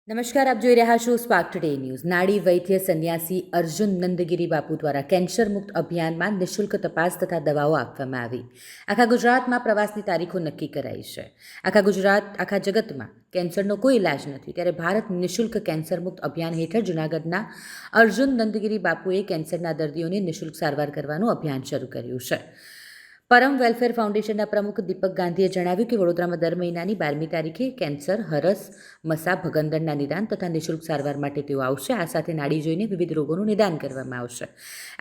નમસ્કાર, આપ જોઈ રહ્યા છો સ્પાર્ક ટુડે ન્યૂઝ. નાડી વૈદ્ય સંન્યાસી અર્જુન નંદગીરી બાપુ દ્વારા કેન્સર મુક્ત અભિયાનમાં નિઃશુલ્ક તપાસ તથા દવાઓ આપવામાં આવી. આખા ગુજરાતમાં પ્રવાસની તારીખો નક્કી કરાઈ છે. આખા જગતમાં કેન્સરનો કોઈ ઇલાજ નથી, ત્યારે ભારત નિઃશુલ્ક કેન્સર મુક્ત અભિયાન હેઠળ જૂનાગઢના અર્જુન નંદગીરી બાપુએ કેન્સરના દર્દીઓને નિઃશુલ્ક સારવાર કરવાનું અભિયાન શરૂ કર્યું છે. પરમ વેલફેર ફાઉન્ડેશનના પ્રમુખ દીપક ગાંધીએ જણાવ્યું કે વડોદરામાં દર મહિનાની 12મી તારીખે કેન્સર, હરસ, મસા, ભગંદરના નિદાન તથા નિઃશુલ્ક સારવાર માટે તેઓ આવશે. આ સાથે નાડી જોઈને વિવિધ રોગોનું નિદાન કરવામાં આવશે.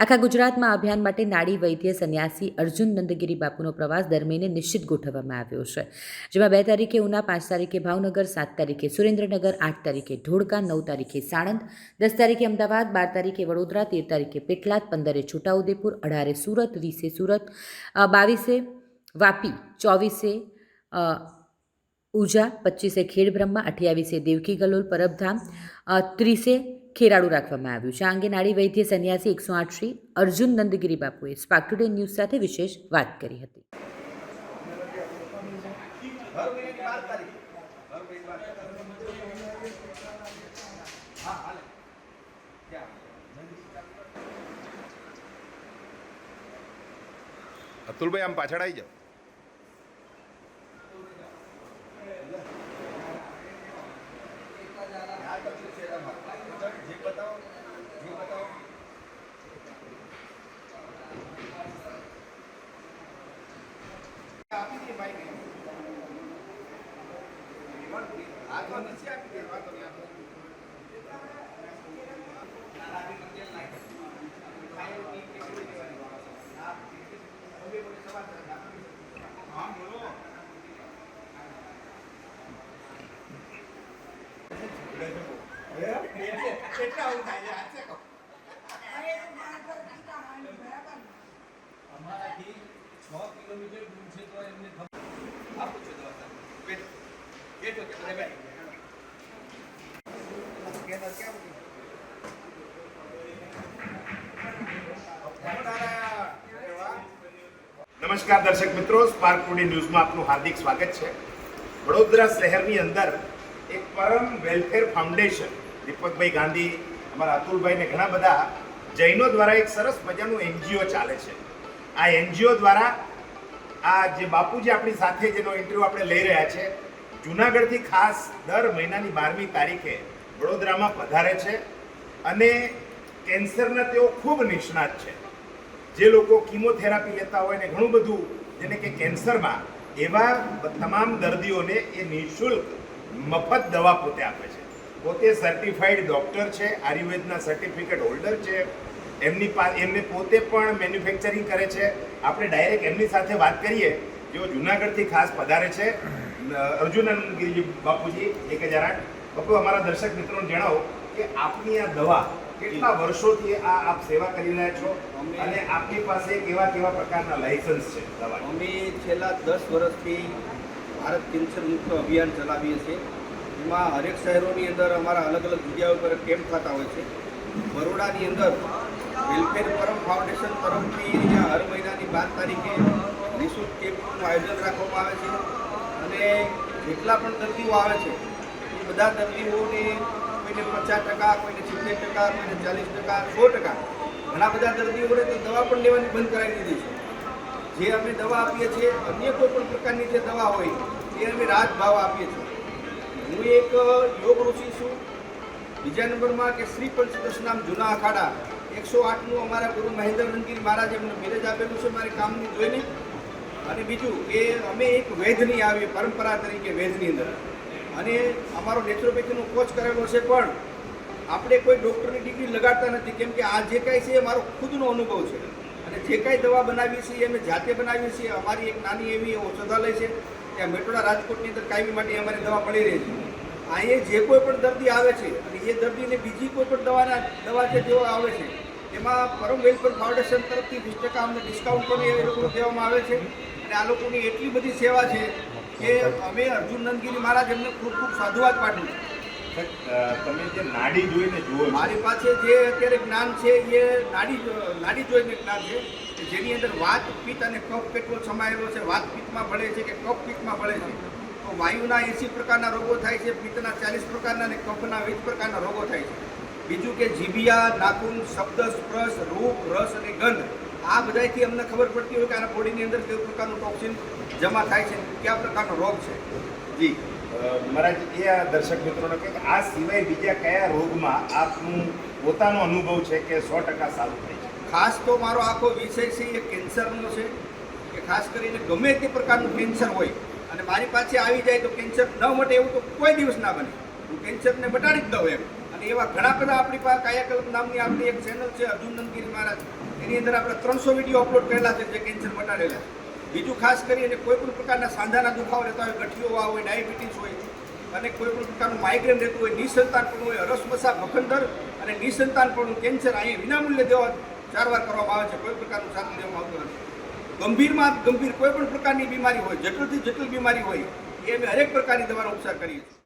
આખા ગુજરાતમાં અભિયાન માટે નાડી વૈદ્ય સંન્યાસી અર્જુન નંદગીરી બાપુનો પ્રવાસ દર મહિને નિશ્ચિત ગોઠવવામાં આવ્યો છે, જેમાં 2 તારીખે ઉના, 5 તારીખે ભાવનગર, 7 તારીખે સુરેન્દ્રનગર, 8 તારીખે ધોળકા, 9 તારીખે સાણંદ, 10 તારીખે અમદાવાદ, 12 તારીખે વડોદરા, 13 તારીખે પેટલાદ, 15 છોટાઉદેપુર, 18 સુરત, 20 સુરત, 22 વાપી, 24 ઉજા, 25 ખેડબ્રહ્મા, 28 દેવકી ગલોલ પરબધામ, 30 ખેરાડુ રાખવામાં આવ્યું છે. આ અંગે નાડી વૈદ્ય સંન્યાસી 108 શ્રી અર્જુન નંદગીરી બાપુએ સ્પાર્ક ટુડે ન્યૂઝ સાથે વિશેષ વાત કરી હતી. અતુલભાઈ આમ પાછળ આવી જાઓ. અમારાથી 6 કિલોમીટર દૂર છે તો એમને આપો છો દવા. બેઠો કે બધા બેઠો. નમસ્કાર દર્શક મિત્રો, સ્પાર્ક ટુડે ન્યૂઝમાં આપનું હાર્દિક સ્વાગત છે. વડોદરા શહેરની અંદર એક પરમ વેલફેર ફાઉન્ડેશન, દીપકભાઈ ગાંધી, અમારા અતુલભાઈ ને ઘણા બધા જૈનો દ્વારા એક સરસ મજાનું એનજીઓ ચાલે છે. આ એનજીઓ દ્વારા આ જે બાપુજી આપણી સાથે જેનો ઇન્ટરવ્યૂ આપણે લઈ રહ્યા છે, જૂનાગઢથી ખાસ દર મહિનાની 12મી તારીખે વડોદરામાં પધારે છે અને કેન્સરના તેઓ ખૂબ નિષ્ણાત છે. જે લોકો કીમોથેરાપી લેતા હોય ને ઘણું બધું જેને કે કેન્સરમાં, એવા તમામ દર્દીઓને એ નિઃશુલ્ક મફત દવા પોતે આપે છે. પોતે સર્ટિફાઈડ ડૉક્ટર છે, આયુર્વેદના સર્ટિફિકેટ હોલ્ડર છે. એમને પોતે પણ મેન્યુફેક્ચરિંગ કરે છે. આપણે ડાયરેક્ટ એમની સાથે વાત કરીએ, જેઓ જૂનાગઢથી ખાસ પધારે છે. અર્જુનનગીરી બાપુજી 1008. બાપુ, અમારા દર્શક મિત્રોને જણાવો કે આપની આ દવા કેટલા વર્ષોથી આપ સેવા કરી રહ્યા છો અને આપની પાસે કેવા પ્રકારના લાયસન્સ છે દવા? અમે છેલ્લા 10 વર્ષથી ભારત કેન્સર મુક્ત અભિયાન ચલાવીએ છીએ. એમાં હરેક શહેરોની અંદર અમારા અલગ અલગ જગ્યાઓ પર કેમ્પ થતા હોય છે. બરોડાની અંદર વેલફેર પરમ ફાઉન્ડેશન તરફથી અહીંયા હર મહિનાની 12 તારીખે નિઃશુલ્ક કેમ્પનું આયોજન રાખવામાં આવે છે અને જેટલા પણ દર્દીઓ આવે છે એ બધા દર્દીઓને કોઈને 50%, કોઈને 70%, કોઈને 40%, 100%, ઘણા બધા દર્દીઓને તો દવા પણ લેવાની બંધ કરાવી દીધી છે. જે અમે દવા આપીએ છીએ, અન્ય કોઈ પણ પ્રકારની જે દવા હોય એ અમે રાહત ભાવ આપીએ છીએ. હું એક યોગ ઋષિ છું. બીજા નંબરમાં કે શ્રી પંચદશનામ જૂના અખાડા 108નું અમારા ગુરુ મહેન્દ્ર નંદગીરી મહારાજે એમને બિરજ આપેલું છે મારી કામની જોઈને. અને બીજું કે અમે એક વૈદ્યની આવી પરંપરા તરીકે વૈદ્યની અંદર, અને અમારો નેચરોપેથીનો કોર્સ કરેલો છે, પણ આપણે કોઈ ડૉક્ટરની ડિગ્રી લગાડતા નથી, કેમ કે આ જે કાંઈ છે એ મારો ખુદનો અનુભવ છે. અને જે કાંઈ દવા બનાવીએ છીએ અમે જાતે બનાવીએ છીએ. અમારી એક નાની એવી ઔષધાલય છે, ત્યાં મેટોડા રાજકોટની અંદર કાયમી માટે અમારી દવા મળી રહી છે. અહીંયા જે કોઈ પણ દર્દી આવે છે અને એ દર્દીને બીજી કોઈ પણ દવા જે જેવો આવે છે એમાં પરમ વેલફેર ફાઉન્ડેશન તરફથી 20% અમને ડિસ્કાઉન્ટ પણ એ લોકોને દેવામાં આવે છે. અને આ લોકોની એટલી બધી સેવા છે કે અમે અર્જુન નંદગીરી મહારાજ એમને ખૂબ ખૂબ સાધુવાદ પાઠવું. તમે જે નાડી જોઈને જુઓ, મારી પાસે જે અત્યારે જ્ઞાન છે એ નાડી જોઈને જ્ઞાન છે, જેની અંદર વાત, પિત્ત અને કફ કેટલો સમાયેલો છે, વાત પિત્તમાં ભળે છે કે કફ પિત્તમાં ભળે છે. તો તો વાયુના 80 પ્રકારના રોગો થાય છે, પિત્તના 40 પ્રકારના અને કફના 20 પ્રકારના રોગો થાય છે. બીજું કે જીભિયા, નાખૂન, શબ્દ, સ્પર્શ, રૂપ, રસ અને ગંધ આ બધાથી અમને ખબર પડતી હોય કે આના બોડીની અંદર કેવું પ્રકારનું ટોક્સિન જમા થાય છે, કયા પ્રકારનો રોગ છે. જી મારા એ આ દર્શક મિત્રોને કહે કે આ સિવાય બીજા કયા રોગમાં આપનું પોતાનો અનુભવ છે કે 100% સારું થાય છે? ખાસ તો મારો આખો વિષય છે એ કેન્સરનો છે, કે ખાસ કરીને ગમે તે પ્રકારનું કેન્સર હોય અને મારી પાસે આવી જાય તો કેન્સર ન મટે એવું તો કોઈ દિવસ ના બને. હું કેન્સરને મટાડી જ દઉં એમ. અને એવા ઘણા બધા આપણી પાસે કાયાકલ્પ નામની આપણી એક ચેનલ છે અર્જુન નંદગીરી મહારાજ, એની અંદર આપણે 300 વિડીયો અપલોડ કરેલા છે જે કેન્સર મટાડેલા છે. બીજું ખાસ કરીને કોઈ પણ પ્રકારના સાંધાના દુખાવા રહેતા હોય, ગઠિયો હોય, ડાયાબિટીસ હોય અને કોઈ પણ પ્રકારનું માઇગ્રેન રહેતું હોય, નિસંતાનપણું હોય, અરસમસા, ભખંદર અને નિસંતાનપણું કેન્સર અહીંયા વિનામૂલ્યે દેવા સારવાર કરવામાં આવે છે. કોઈ પ્રકારનું સાધન લેવામાં આવતું નથી. ગંભીરમાં ગંભીર કોઈ પણ પ્રકારની બીમારી હોય, જટિલથી જટિલ બીમારી હોય એ અમે હરેક પ્રકારની દવાનો ઉપચાર કરીએ છીએ.